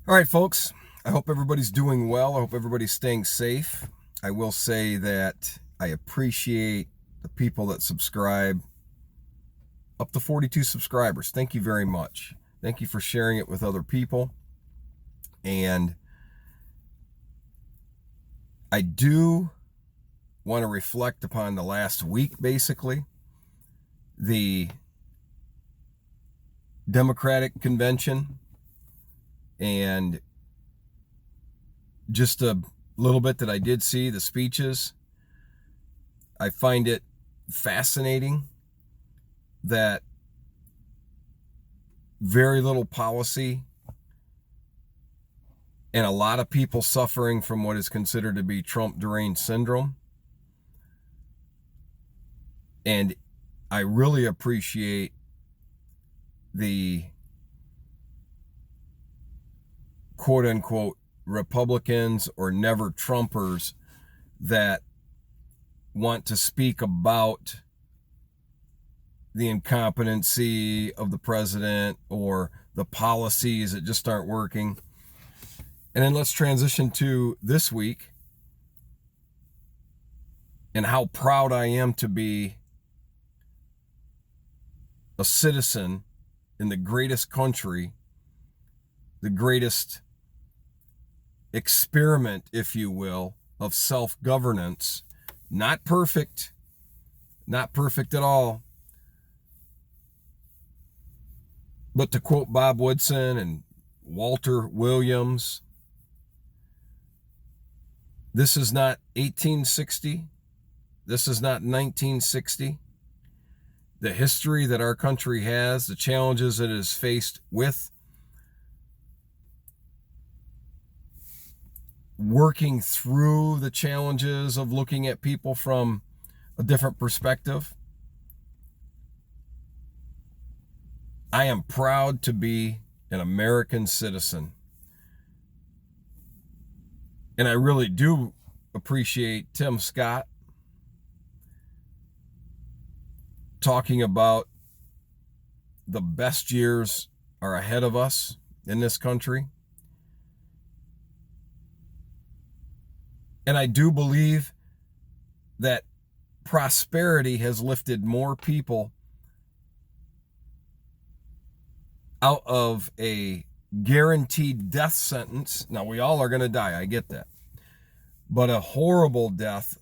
All right, folks. I hope everybody's doing well. I hope everybody's staying safe. I will say that I appreciate the people that subscribe. Up to 42 subscribers. Thank you very much. Thank you for sharing it with other people. And I do want to reflect upon the last week, basically. The Democratic convention, and just a little bit that I did see, the speeches. I find it fascinating that very little policy and a lot of people suffering from what is considered to be Trump deranged syndrome. And I really appreciate the quote unquote Republicans or never Trumpers that want to speak about the incompetency of the president or the policies that just aren't working. And then let's transition to this week and how proud I am to be a citizen in the greatest country, the greatest experiment, if you will, of self-governance. Not perfect at all. But to quote Bob Woodson and Walter Williams, this is not 1860. This is not 1960. The history that our country has, the challenges it is faced with, working through the challenges of looking at people from a different perspective. I am proud to be an American citizen. And I really do appreciate Tim Scott talking about the best years are ahead of us in this country. And I do believe that prosperity has lifted more people out of a guaranteed death sentence. Now, we all are going to die. I get that. But a horrible death,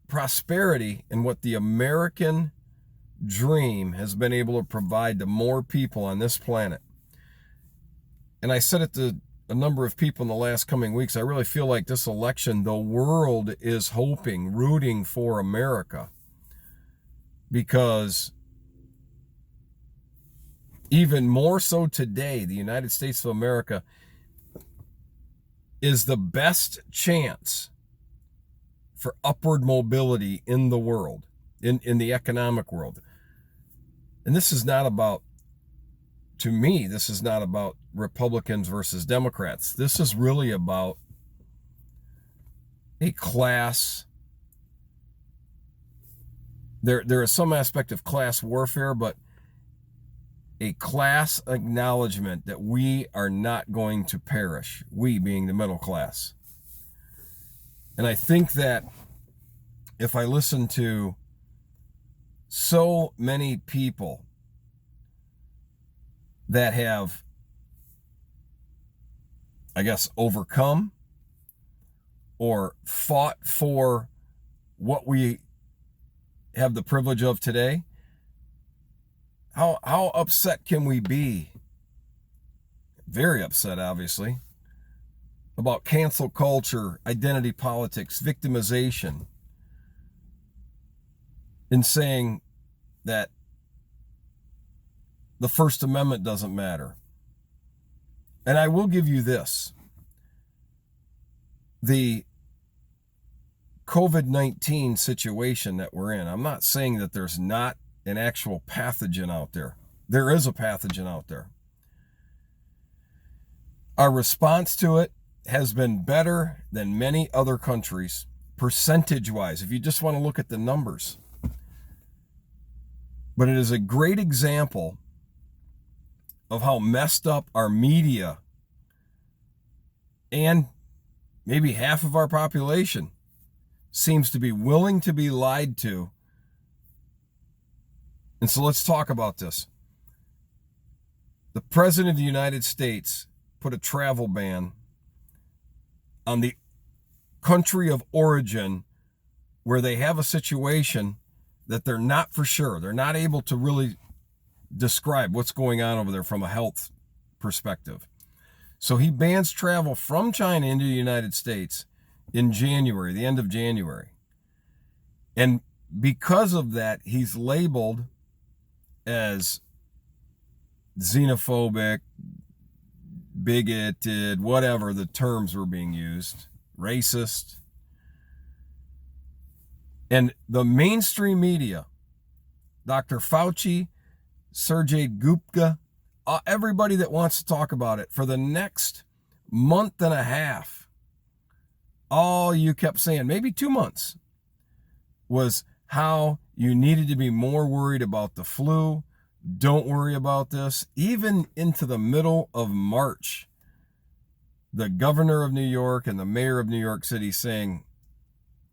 prosperity, and what the American dream has been able to provide to more people on this planet. And I said it to a number of people in the last coming weeks, I really feel like this election, the world is hoping, rooting for America, because even more so today, the United States of America is the best chance for upward mobility in the world, in the economic world. And this is not about, to me, this is not about Republicans versus Democrats. This is really about a class. There is some aspect of class warfare, but a class acknowledgement that we are not going to perish, we being the middle class. And I think that if I listen to so many people that have, I guess, overcome or fought for what we have the privilege of today, how upset can we be? Very upset, obviously, about cancel culture, identity politics, victimization, in saying that the First Amendment doesn't matter. And I will give you this. The COVID-19 situation that we're in, I'm not saying that there's not an actual pathogen out there. There is a pathogen out there. Our response to it has been better than many other countries, percentage-wise, if you just want to look at the numbers. But it is a great example of how messed up our media And maybe half of our population seems to be willing to be lied to. And so let's talk about this. The President of the United States put a travel ban on the country of origin where they have a situation that they're not for sure. They're not able to really describe what's going on over there from a health perspective. So he bans travel from China into the United States in January, the end of January. And because of that, he's labeled as xenophobic, bigoted, whatever the terms were being used, racist. And the mainstream media, Dr. Fauci, Sergey Gupta, everybody that wants to talk about it, for the next month and a half, all you kept saying, maybe 2 months, was how you needed to be more worried about the flu. Don't worry about this. Even into the middle of March, the governor of New York and the mayor of New York City saying,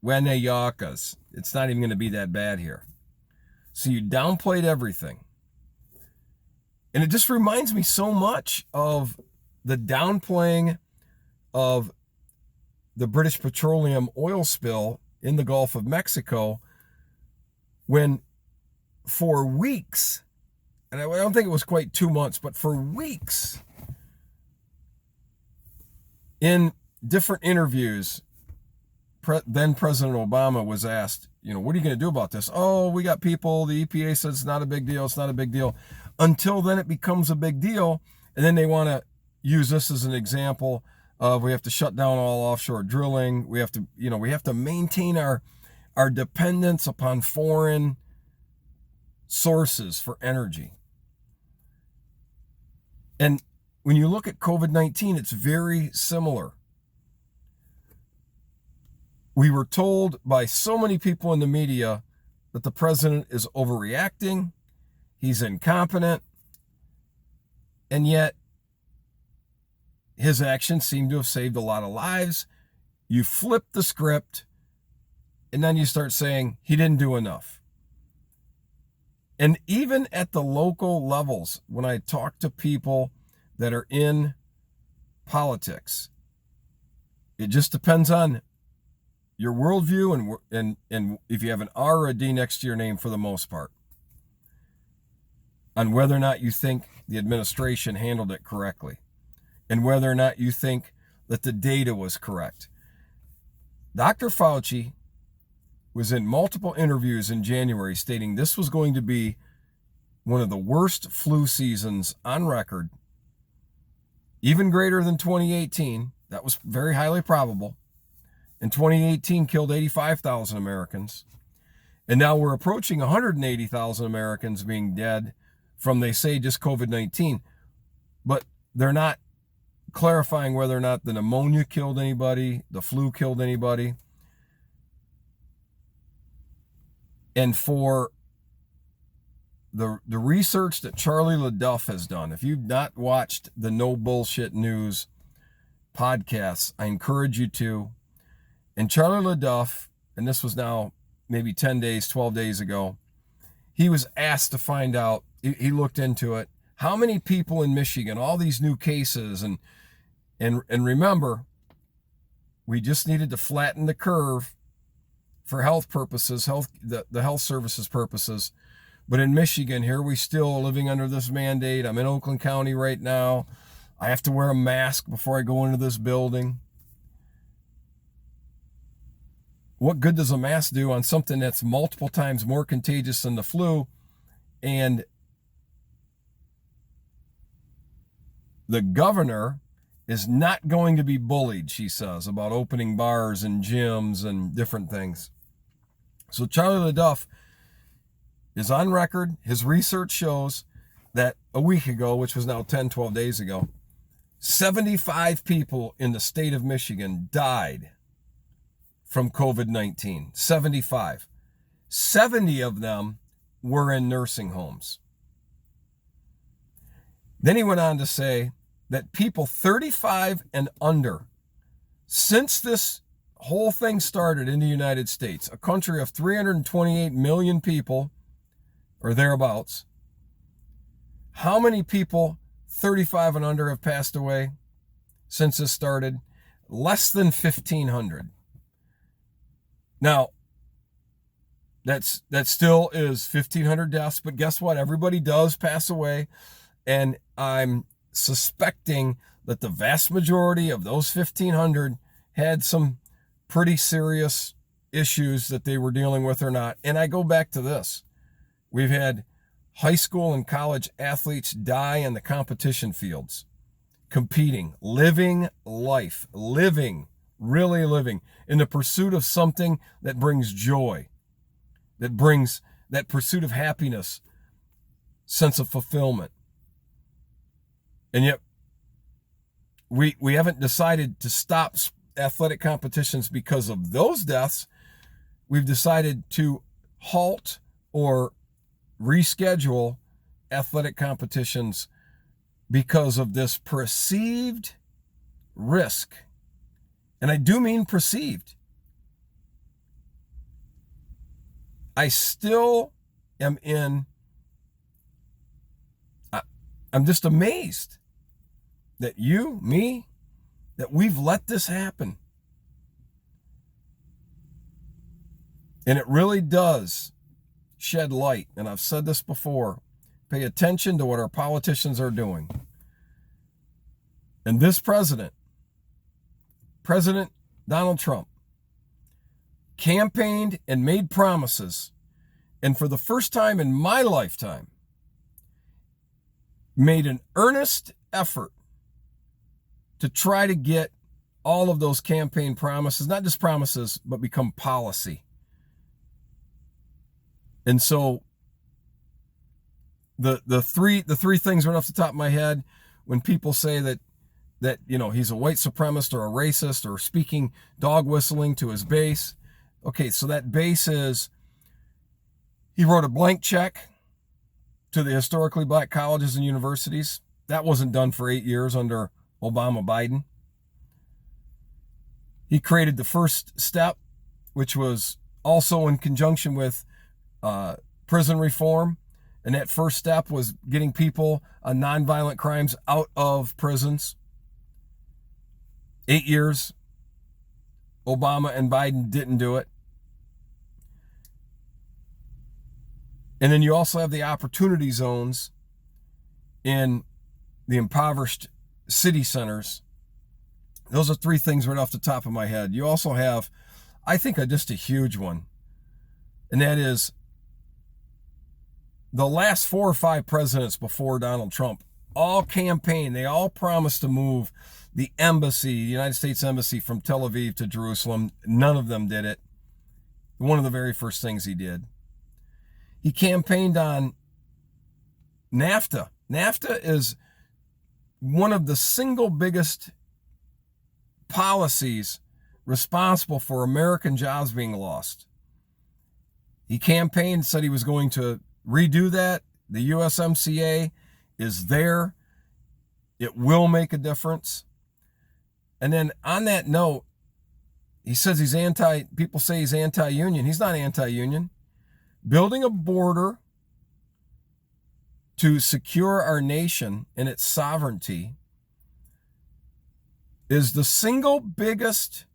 Yakas, it's not even going to be that bad here. So you downplayed everything. And it just reminds me so much of the downplaying of the British petroleum oil spill in the Gulf of Mexico, when for weeks, and I don't think it was quite 2 months, but for weeks, in different interviews, then President Obama was asked, what are you going to do about this? Oh, we got people, the EPA says it's not a big deal, it's not a big deal. Until then it becomes a big deal, and then they want to use this as an example of we have to shut down all offshore drilling. We have to maintain our dependence upon foreign sources for energy. And when you look at COVID-19, it's very similar. We were told by so many people in the media that the president is overreacting, he's incompetent, and yet his actions seem to have saved a lot of lives. You flip the script, and then you start saying he didn't do enough. And even at the local levels, when I talk to people that are in politics, it just depends on your worldview and if you have an R or a D next to your name, for the most part, on whether or not you think the administration handled it correctly and whether or not you think that the data was correct. Dr. Fauci was in multiple interviews in January stating this was going to be one of the worst flu seasons on record, even greater than 2018. That was very highly probable. And 2018 killed 85,000 Americans. And now we're approaching 180,000 Americans being dead from, they say, just COVID-19. But they're not clarifying whether or not the pneumonia killed anybody, the flu killed anybody. And for the research that Charlie LaDuff has done, if you've not watched the No Bullshit News podcasts, I encourage you to. And Charlie LaDuff, and this was now maybe 10 days, 12 days ago, he was asked to find out, he looked into it, how many people in Michigan, all these new cases, and remember, we just needed to flatten the curve for health purposes, the health services purposes. But in Michigan, here we still living under this mandate. I'm in Oakland County right now. I have to wear a mask before I go into this building. What good does a mask do on something that's multiple times more contagious than the flu? And the governor is not going to be bullied, she says, about opening bars and gyms and different things. So Charlie LaDuff is on record. His research shows that a week ago, which was now 10, 12 days ago, 75 people in the state of Michigan died from COVID-19. 75. 70 of them were in nursing homes. Then he went on to say that people 35 and under Since this whole thing started in the United States, a country of 328 million people, or thereabouts, how many people 35 and under have passed away since this started? Less than 1,500. Now, that still is 1,500 deaths, but guess what? Everybody does pass away, and I'm suspecting that the vast majority of those 1,500 had some pretty serious issues that they were dealing with or not. And I go back to this. We've had high school and college athletes die in the competition fields, competing, living life, really living in the pursuit of something that brings joy, that brings that pursuit of happiness, sense of fulfillment. And yet we haven't decided to stop athletic competitions because of those deaths. We've decided to halt or reschedule athletic competitions because of this perceived risk. And I do mean perceived. I still am I'm just amazed that that we've let this happen. And it really does shed light. And I've said this before. Pay attention to what our politicians are doing. And this President Donald Trump, campaigned and made promises, and for the first time in my lifetime, made an earnest effort to try to get all of those campaign promises, not just promises, but become policy. And so the three things right off the top of my head, when people say that he's a white supremacist or a racist or speaking dog whistling to his base. Okay, so that base is, he wrote a blank check to the historically black colleges and universities. That wasn't done for 8 years under Obama Biden. He created the first step, which was also in conjunction with prison reform. And that first step was getting people on nonviolent crimes out of prisons. 8 years, Obama and Biden didn't do it. And then you also have the opportunity zones in the impoverished city centers. Those are three things right off the top of my head. You also have, I think, just a huge one. And that is the last 4 or 5 presidents before Donald Trump all campaigned. They all promised to move the embassy, the United States Embassy, from Tel Aviv to Jerusalem. None of them did it. One of the very first things he did. He campaigned on NAFTA. NAFTA is one of the single biggest policies responsible for American jobs being lost. He campaigned, said he was going to redo that. The USMCA is there. It will make a difference. And then on that note, he says people say he's anti-union. He's not anti-union. Building a border to secure our nation and its sovereignty is the single biggest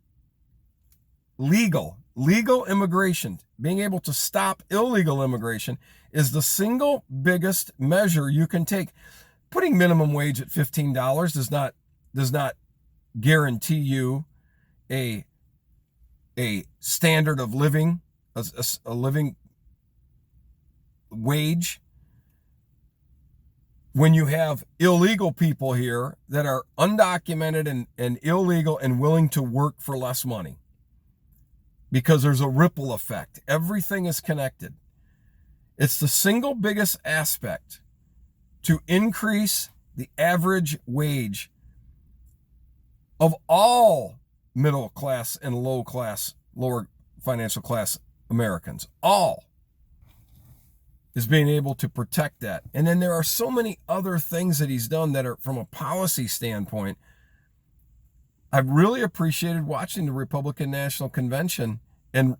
legal immigration. Being able to stop illegal immigration is the single biggest measure you can take. Putting minimum wage at $15 does not guarantee you a standard of living, a living wage. When you have illegal people here that are undocumented and illegal and willing to work for less money, because there's a ripple effect. Everything is connected. It's the single biggest aspect to increase the average wage of all middle class and lower financial class Americans. All is being able to protect that. And then there are so many other things that he's done that are, from a policy standpoint, I've really appreciated watching the Republican National Convention and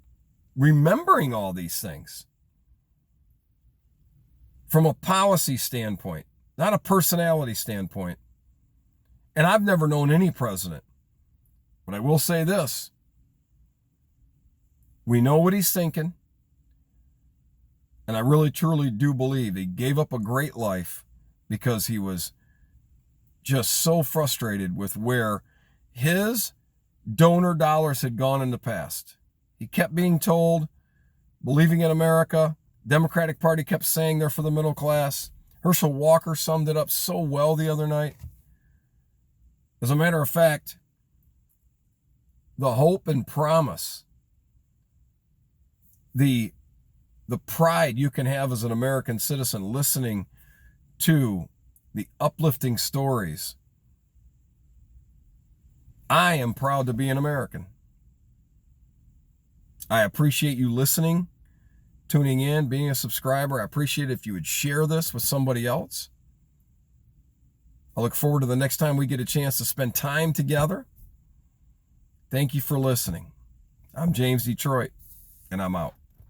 remembering all these things from a policy standpoint, not a personality standpoint. And I've never known any president. But I will say this. We know what he's thinking. And I really, truly do believe he gave up a great life because he was just so frustrated with where his donor dollars had gone in the past. He kept being told, believing in America. Democratic Party kept saying they're for the middle class. Herschel Walker summed it up so well the other night. As a matter of fact, the hope and promise, the pride you can have as an American citizen listening to the uplifting stories. I am proud to be an American. I appreciate you listening, tuning in, being a subscriber. I appreciate it if you would share this with somebody else. I look forward to the next time we get a chance to spend time together. Thank you for listening. I'm James Detroit, and I'm out.